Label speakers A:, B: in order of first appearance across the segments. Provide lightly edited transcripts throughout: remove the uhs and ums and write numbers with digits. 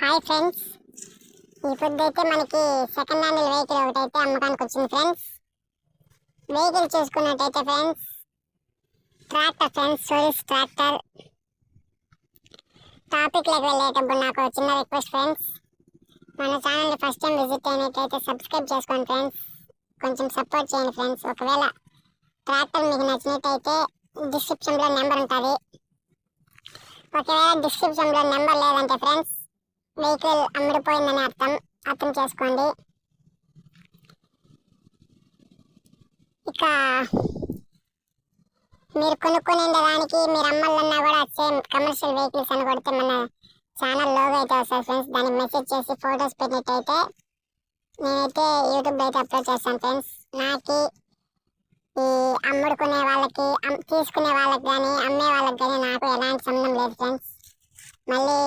A: Hi friends, ఈ పొద్దుైతే మనకి second handle vehicle ఒకటైతే అమ్మకానికి వచ్చింది ఫ్రెండ్స్. వెహికల్ చూసుకున్నట్టయితే ఫ్రెండ్స్, ట్రాక్టర్ ఫ్రెండ్స్, సోలిస్ ట్రాక్టర్. టాపిక్లోకి వెళ్ళేటప్పుడు నాకు చిన్న రిక్వెస్ట్ ఫ్రెండ్స్, మన ఛానల్ని ఫస్ట్ టైం విజిట్ అయినట్లయితే సబ్స్క్రైబ్ చేసుకోండి ఫ్రెండ్స్. కొంచెం సపోర్ట్ చేయండి ఫ్రెండ్స్. ఒకవేళ ట్రాక్టర్ మీకు నచ్చినట్టయితే డిస్క్రిప్షన్లో నెంబర్ ఉంటుంది. ఒకవేళ డిస్క్రిప్షన్లో నెంబర్ లేదంటే ఫ్రెండ్స్, వెహికల్ అమ్ముడిపోయిందని అర్థం చేసుకోండి. ఇక మీరు కొనుక్కునే దానికి మీరు అమ్మాలన్నా కూడా సేమ్ కమర్షియల్ వెహికల్స్ అని కొడితే మన ఛానల్ లోగో అయితే వస్తుంది ఫ్రెండ్స్. దానికి మెసేజ్ చేసి ఫొటోస్ పెట్టినట్టయితే నేనైతే యూట్యూబ్లో అయితే అప్లోడ్ చేస్తాను ఫ్రెండ్స్. నాకు ఈ అమ్ముడుకునే వాళ్ళకి, తీసుకునే వాళ్ళకి కానీ అమ్మే వాళ్ళకి కానీ నాకు ఎలాంటి సంబంధం లేదు ఫ్రెండ్స్. మళ్ళీ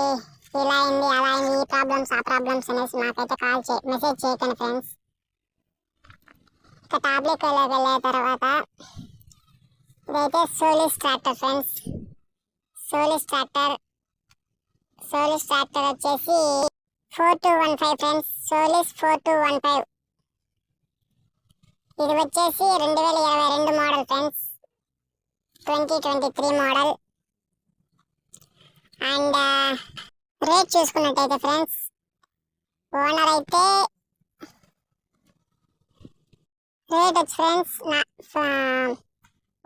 A: ఇలా అయింది అలా అయింది, ఈ ప్రాబ్లమ్స్ ఆ ప్రాబ్లమ్స్ అనేసి నాకైతే మెసేజ్ చేయకండి ఫ్రెండ్స్. ఇక టాబ్లెట్లోకి వెళ్ళే తర్వాత ఇదైతే సోలిస్ ట్రాక్టర్ ఫ్రెండ్స్. సోలిస్ ట్రాక్టర్ వచ్చేసి 4215 ఫ్రెండ్స్. సోలిస్ 4215. ఇది వచ్చేసి 2022 model friends, 2023 model. And rate చూసుకున్నట్టయితే ఫ్రెండ్స్, ఓనర్ అయితే రేట్ వచ్చి ఫ్రెండ్స్,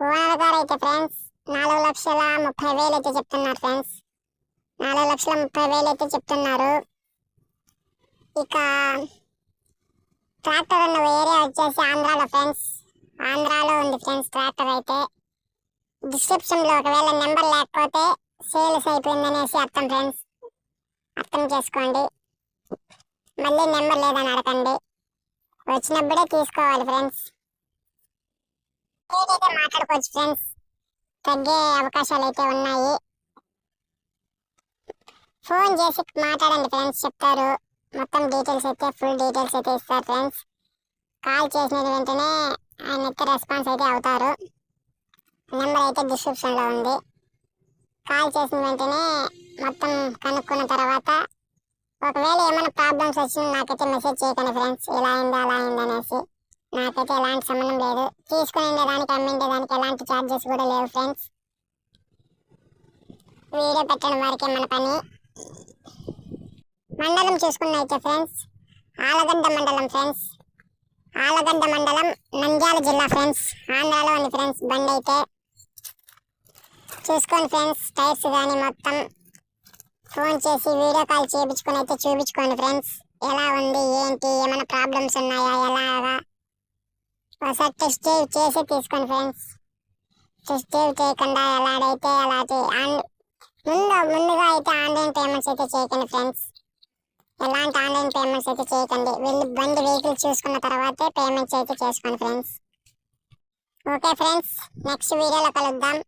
A: ఓనర్ గారు అయితే ఫ్రెండ్స్ 4,30,000 అయితే చెప్తున్నారు ఫ్రెండ్స్. 4,30,000 అయితే చెప్తున్నారు. ఇక ట్రాక్టర్ ఉన్న ఏరియా వచ్చేసి ఆంధ్రాలో ఫ్రెండ్స్. ఆంధ్రాలో ఉంది ఫ్రెండ్స్ ట్రాక్టర్ అయితే. డిస్క్రిప్షన్లో ఒకవేళ నెంబర్ లేకపోతే సేల్స్ అయిపోయిందనేసి అర్థం ఫ్రెండ్స్. అర్థం చేసుకోండి. మళ్ళీ నెంబర్ లేదని అడగండి, వచ్చినప్పుడే తీసుకోవాలి ఫ్రెండ్స్. రేట్ అయితే మాట్లాడుకోవచ్చు ఫ్రెండ్స్, తగ్గే అవకాశాలు అయితే ఉన్నాయి. ఫోన్ చేసి మాట్లాడండి ఫ్రెండ్స్, చెప్తారు మొత్తం డీటెయిల్స్ అయితే, ఫుల్ డీటెయిల్స్ అయితే ఇస్తారు ఫ్రెండ్స్. కాల్ చేసిన వెంటనే ఆయన అయితే రెస్పాన్స్ అయితే అవుతారు. నెంబర్ అయితే డిస్క్రిప్షన్లో ఉంది. కాల్ చేసిన వెంటనే మొత్తం కనుక్కున్న తర్వాత ఒకవేళ ఏమైనా ప్రాబ్లమ్స్ వచ్చినా నాకైతే మెసేజ్ చేయకండి ఫ్రెండ్స్. ఇలా అయింది అలా అయింది అనేసి. నాకైతే ఎలాంటి సంబంధం లేదు. తీసుకునే దానికి అమ్మిండే దానికి ఎలాంటి ఛార్జెస్ కూడా లేవు ఫ్రెండ్స్. వీడియో పెట్టడం వరకే మన పని. మండలం చూసుకున్నైతే ఫ్రెండ్స్, ఆలగడ్డ మండలం ఫ్రెండ్స్. ఆలగడ్డ మండలం, నంద్యాల జిల్లా ఫ్రెండ్స్. ఆంధ్రాలో ఉంది ఫ్రెండ్స్ బండి అయితే. చూసుకోండి ఫ్రెండ్స్, టైర్స్ కానీ మొత్తం ఫోన్ చేసి వీడియో కాల్ చేయించుకొని అయితే చూపించుకోండి ఫ్రెండ్స్. ఎలా ఉంది ఏంటి, ఏమైనా ప్రాబ్లమ్స్ ఉన్నాయా, ఎలాగా ఒకసారి టెస్ట్ డ్రైవ్ చేసి తీసుకోండి ఫ్రెండ్స్. టెస్ట్ డ్రైవ్ చేయకుండా ఎలాడైతే అలా ముందుగా అయితే ఆన్లైన్ పేమెంట్స్ అయితే చేయకండి ఫ్రెండ్స్. ఎలాంటి ఆన్లైన్ పేమెంట్స్ అయితే చేయకండి. బండి వెహికల్ చూసుకున్న తర్వాతే పేమెంట్స్ అయితే చేసుకోండి ఫ్రెండ్స్. ఓకే ఫ్రెండ్స్, నెక్స్ట్ వీడియోలో కలుద్దాం.